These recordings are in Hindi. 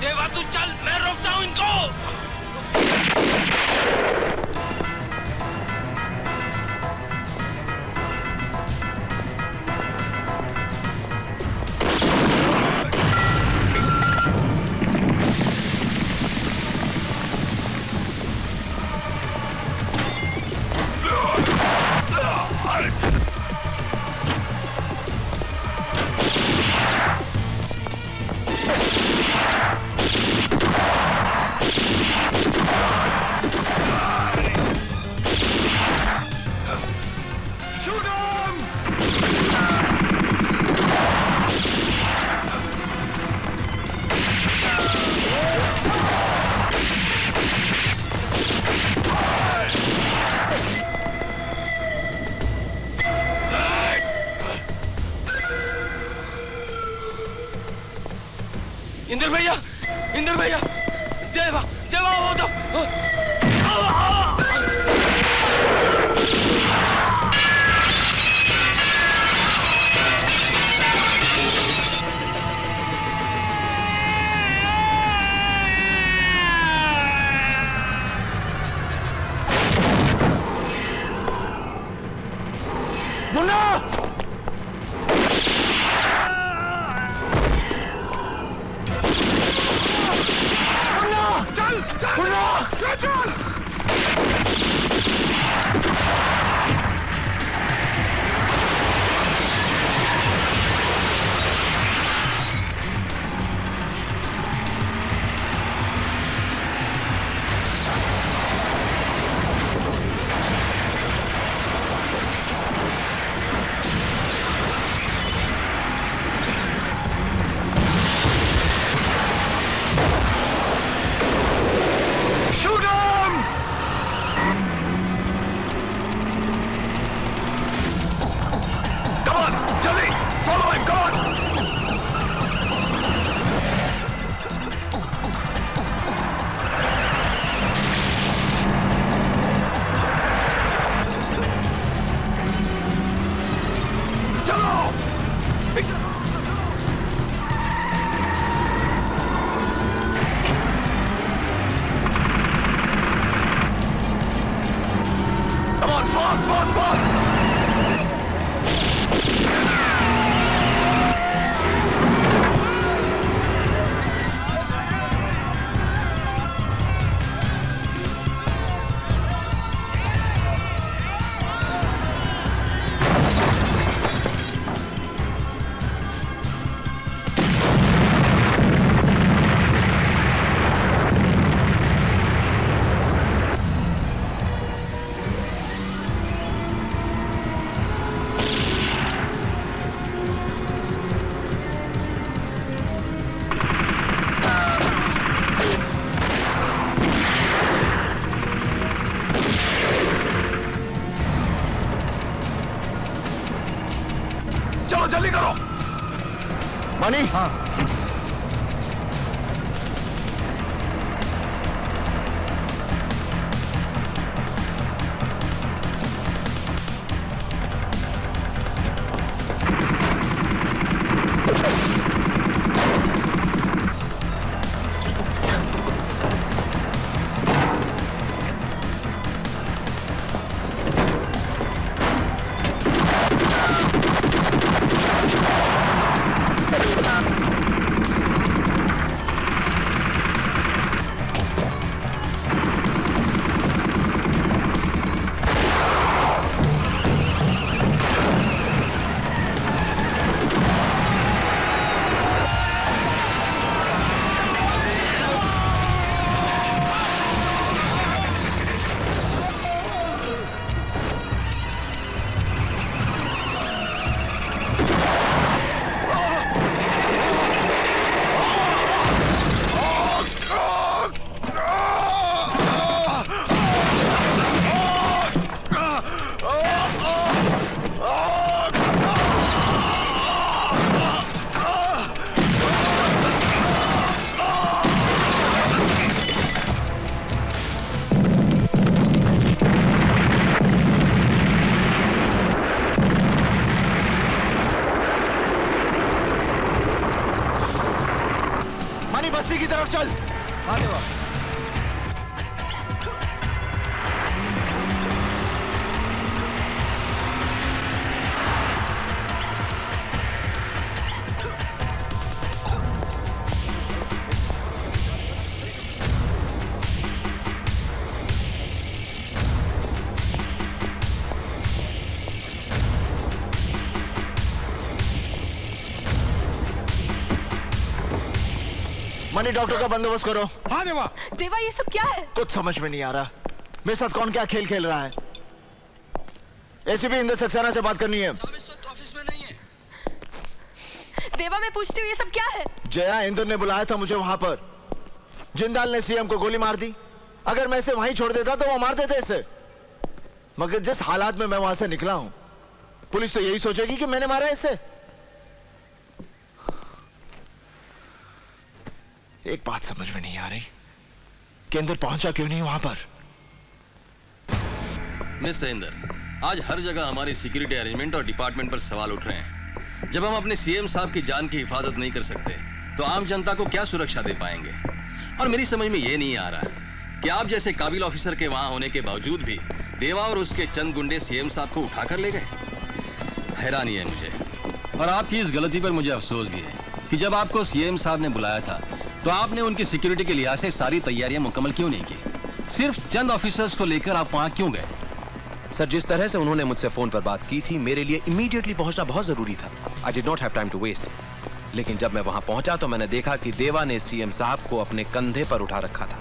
देवा तू चल, मैं रोकता हूँ इनको। इंद्र भैया, इंद्र भैया, देवा देवा वो तो मुन्ना चल चल चल। चलो जल्दी करो। मनी हाँ Stop! बस्ती की तरफ चल। हाँ देवा। मनी, डॉक्टर का बंदोबस्त करो। हाँ देवा। देवा ये सब क्या है? कुछ समझ में नहीं आ रहा। मेरे साथ कौन क्या खेल खेल रहा है। एसीपी इंद्र सक्सेना से बात करनी है। इस वक्त ऑफिस में नहीं है। देवा मैं पूछती हूँ ये सब क्या है? जया, इंद्र ने बुलाया था मुझे वहां पर। जिंदाल ने सीएम को गोली मार दी। अगर मैं इसे वहीं छोड़ देता तो वो मार देते इसे। मगर जिस हालात में मैं वहां से निकला हूं, पुलिस तो यही सोचेगी कि मैंने मारा इसे। एक बात समझ में नहीं आ रही कि इंद्र पहुंचा क्यों नहीं वहां पर। मिस्टर इंदर, आज हर जगह हमारी सिक्योरिटी अरेंजमेंट और डिपार्टमेंट पर सवाल उठ रहे हैं। जब हम अपने सीएम साहब की जान की हिफाजत नहीं कर सकते तो आम जनता को क्या सुरक्षा दे पाएंगे। और मेरी समझ में यह नहीं आ रहा कि आप जैसे काबिल ऑफिसर के वहां होने के बावजूद भी देवा और उसके चंद गुंडे सीएम साहब को उठाकर ले गए। हैरानी है मुझे, और आपकी इस गलती पर मुझे अफसोस भी है कि जब आपको सीएम साहब ने बुलाया था तो आपने उनकी सिक्योरिटी के लिहाज से सारी तैयारियां मुकम्मल क्यों नहीं की। सिर्फ चंद ऑफिसर्स को लेकर आप वहां क्यों गए? सर, जिस तरह से उन्होंने मुझसे फोन पर बात की थी, मेरे लिए इमीडिएटली पहुंचना बहुत जरूरी था। I did not have time to waste. लेकिन जब मैं वहां पहुंचा तो मैंने देखा कि देवा ने सीएम साहब को अपने कंधे पर उठा रखा था।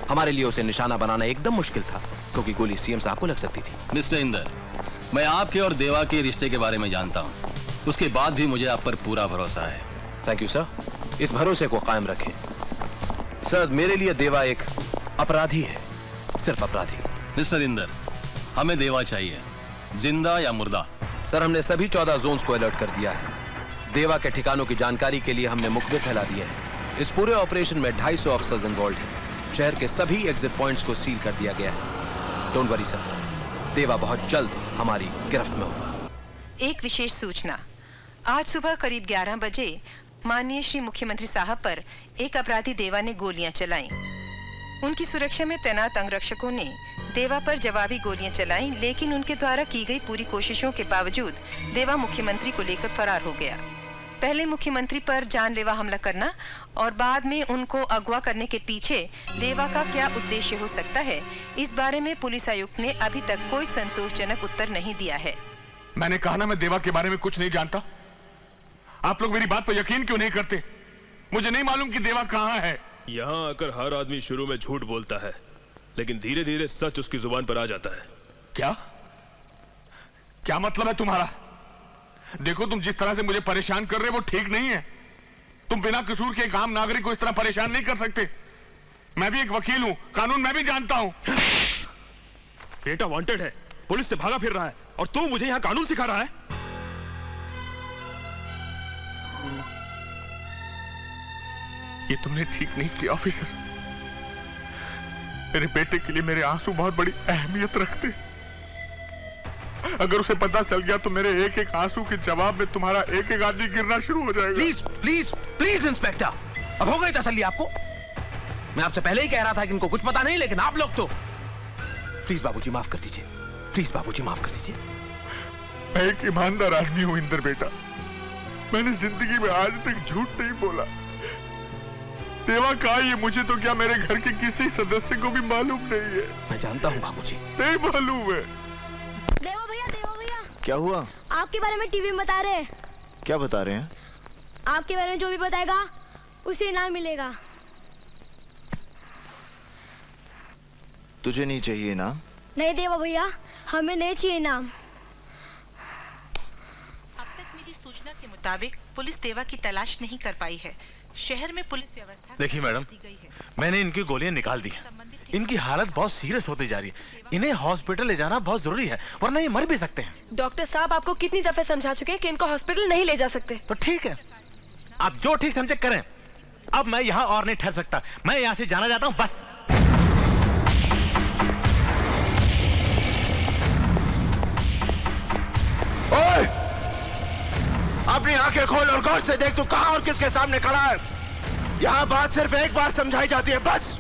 हमारे लिए उसे निशाना बनाना एकदम मुश्किल था क्योंकि गोली सीएम साहब को लग सकती थी। मिस्टर इंदर, मैं आपके और देवा के रिश्ते के बारे में जानता हूं। उसके बाद भी मुझे आप पर पूरा भरोसा है। Thank you sir. इस भरोसे को कायम रखें। सर, मेरे लिए देवा एक अपराधी है, सिर्फ अपराधी। मिस्टर इंदर, हमें देवा चाहिए, जिंदा या मुर्दा। सर, हमने सभी 14 जोन्स को अलर्ट कर दिया है। देवा के ठिकानों की जानकारी के लिए हमने मुखबिर फैला दिया है। इस पूरे ऑपरेशन में 250 ऑफिसर्स इन्वॉल्व हैं। शहर के सभी एग्जिट पॉइंट्स को सील कर दिया गया है। डोंट वरी सर, देवा बहुत जल्द हमारी गिरफ्त में होगा। एक विशेष सूचना। आज सुबह करीब 11 बजे माननीय श्री मुख्यमंत्री साहब पर एक अपराधी देवा ने गोलियां चलाईं। उनकी सुरक्षा में तैनात अंगरक्षकों ने देवा पर जवाबी गोलियां चलाईं, लेकिन उनके द्वारा की गई पूरी कोशिशों के बावजूद देवा मुख्यमंत्री को लेकर फरार हो गया। पहले मुख्यमंत्री पर जानलेवा हमला करना और बाद में उनको अगवा करने के पीछे देवा का क्या उद्देश्य हो सकता है, इस बारे में पुलिस आयुक्त ने अभी तक कोई संतोषजनक उत्तर नहीं दिया है। मैंने कहा ना, मैं देवा के बारे में कुछ नहीं जानता। आप लोग मेरी बात पर यकीन क्यों नहीं करते? मुझे नहीं मालूम कि देवा कहाँ है। यहाँ आकर हर आदमी शुरू में झूठ बोलता है, लेकिन धीरे धीरे सच उसकी जुबान पर आ जाता है। क्या क्या मतलब है तुम्हारा? देखो, तुम जिस तरह से मुझे परेशान कर रहे हो वो ठीक नहीं है। तुम बिना कसूर के एक आम नागरिक को इस तरह परेशान नहीं कर सकते। मैं भी एक वकील हूँ, कानून मैं भी जानता हूँ। बेटा वांटेड है, पुलिस से भागा फिर रहा है, और तू मुझे यहाँ कानून सिखा रहा है। ये तुमने ठीक नहीं किया ऑफिसर। मेरे बेटे के लिए मेरे आंसू बहुत बड़ी अहमियत रखते। अगर उसे पता चल गया तो मेरे एक एक आंसू के जवाब में तुम्हारा एक एक आदमी गिरना शुरू हो जाएगा। प्लीज प्लीज प्लीज इंस्पेक्टर, अब हो गई तसल्ली आपको? मैं आपसे पहले ही कह रहा था कि इनको कुछ पता नहीं, लेकिन आप लोग तो। प्लीज बाबूजी माफ कर दीजिए, प्लीज बाबूजी माफ कर दीजिए। मैं एक ईमानदार आदमी हूं इंदर बेटा। मैंने जिंदगी में आज तक झूठ नहीं बोला। देवा कहा, ये मुझे तो क्या मेरे घर के किसी सदस्य को भी मालूम नहीं है। मैं जानता हूँ बाबूजी। नहीं मालूम है। देवा भैया क्या हुआ? आपके बारे में टीवी में बता रहे हैं। क्या बता रहे हैं? आपके बारे में जो भी बताएगा उसे इनाम मिलेगा। तुझे नहीं चाहिए इनाम? नहीं देवा भैया, हमें नहीं चाहिए इनाम। अब तक मिली सूचना के मुताबिक पुलिस देवा की तलाश नहीं कर पाई है। शहर में पुलिस व्यवस्था देखिए मैडम, मैंने इनकी गोलियां निकाल दी हैं। इनकी हालत बहुत सीरियस होती जा रही है। इन्हें हॉस्पिटल ले जाना बहुत जरूरी है, वरना ये मर भी सकते हैं। डॉक्टर साहब आपको कितनी दफे समझा चुके हैं कि इनको हॉस्पिटल नहीं ले जा सकते। तो ठीक है, आप जो ठीक समझे करें। अब मैं यहाँ और नहीं ठहर सकता, मैं यहाँ से जाना चाहता हूँ बस। ओए! अपनी आंखें खोल और गौर से देख, तू कहां और किसके सामने खड़ा है। यहां बात सिर्फ एक बार समझाई जाती है, बस।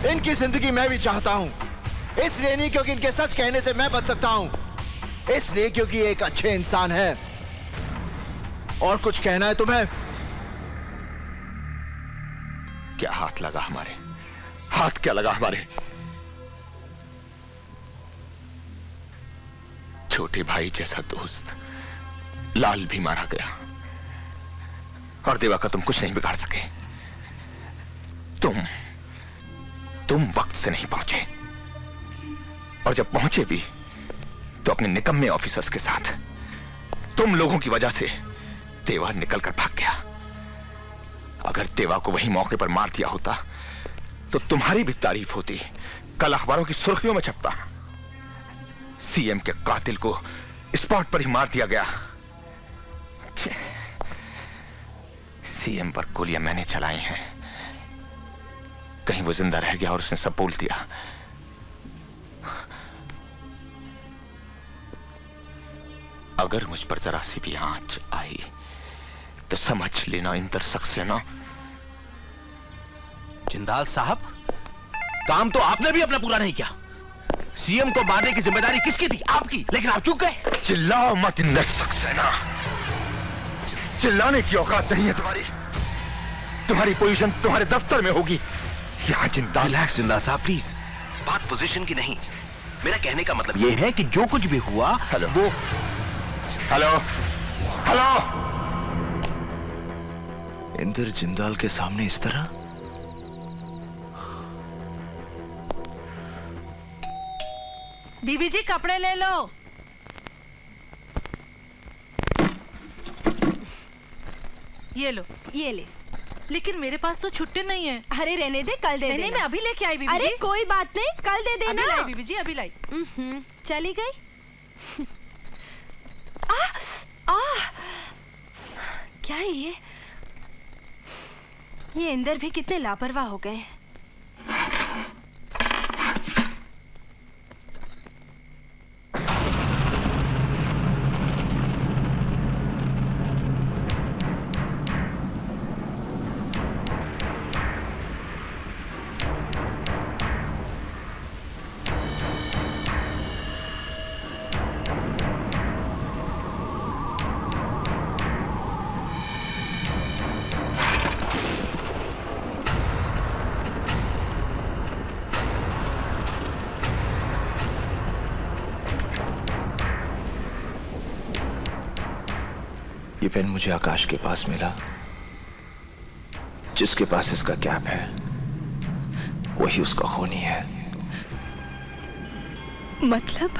इनकी जिंदगी मैं भी चाहता हूं, इसलिए नहीं क्योंकि इनके सच कहने से मैं बच सकता हूं, इसलिए क्योंकि ये एक अच्छे इंसान है। और कुछ कहना है तुम्हें? क्या हाथ लगा हमारे? हाथ क्या लगा हमारे? छोटे भाई जैसा दोस्त लाल भी मारा गया, और देवा का तुम कुछ नहीं बिगाड़ सके। तुम वक्त से नहीं पहुंचे, और जब पहुंचे भी तो अपने निकम्मे ऑफिसर्स के साथ। तुम लोगों की वजह से देवा निकलकर भाग गया। अगर देवा को वही मौके पर मार दिया होता तो तुम्हारी भी तारीफ होती, कल अखबारों की सुर्खियों में छपता। सीएम के कातिल को स्पॉट पर ही मार दिया गया। सीएम पर गोलियां मैंने चलाई हैं, कहीं वो जिंदा रह गया और उसने सब बोल दिया। अगर मुझ पर जरा सी भी आंच आई तो समझ लेना इंदर सक्सेना। जिंदाल साहब, काम तो आपने भी अपना पूरा नहीं किया। सीएम को मारने की जिम्मेदारी किसकी थी? आपकी, लेकिन आप चूक गए। चिल्लाओ मत इंदर सक्सेना, चिल्लाने की औकात नहीं है तुम्हारी। तुम्हारी पोजीशन तुम्हारे दफ्तर में होगी, यहाँ जिंदाल। रिलैक्स जिंदाल साहब प्लीज, बात पोजीशन की नहीं। मेरा कहने का मतलब यह है कि जो कुछ भी हुआ हेलो वो हेलो हेलो इंदर जिंदाल के सामने इस तरह? बीबी जी कपड़े ले लो। ये लो। ये ले। लेकिन मेरे पास तो छुट्टी नहीं है। अरे रहने दे, कल दे देना। नहीं, मैं अभी लेके आई बीबी अरे जी। कोई बात नहीं, कल दे देना। अभी लाई बीबी जी, अभी लाई। चली गई। क्या है ये? इंदर भी कितने लापरवाह हो गए। ये पेन मुझे आकाश के पास मिला, जिसके पास इसका कैप है वही उसका खूनी है। मतलब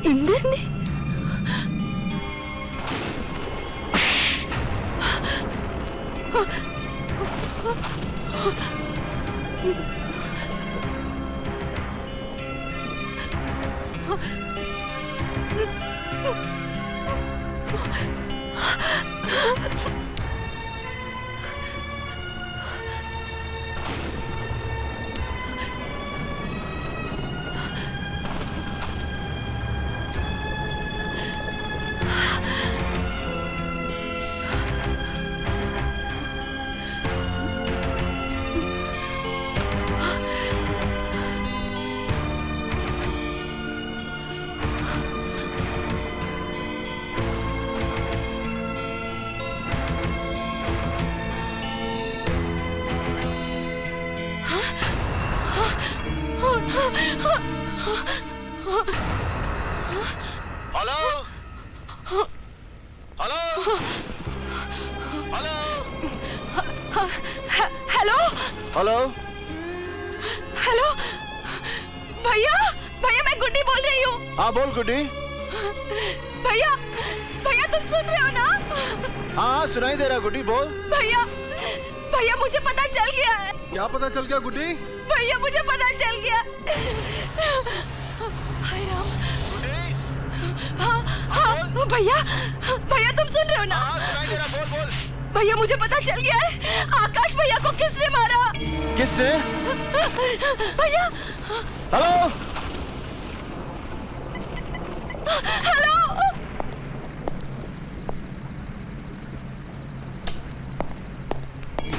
इंदर ने? Hello hello hello hello hello hello भैया, भैया मैं गुड्डी बोल रही हूँ। हाँ बोल गुड्डी। भैया, भैया तुम सुन रहे हो ना? हाँ सुनाई दे रहा गुड्डी, बोल। भैया, भैया मुझे पता चल गया है। क्या पता चल गया गुड्डी? भैया मुझे पता चल गया। हाय राम। हाँ हाँ भैया, भैया तुम सुन रहे हो ना? हाँ सुनाई दे रहा, बोल बोल। भैया मुझे पता चल गया है, आकाश भैया को किसने मारा? किसने? भैया। Hello hello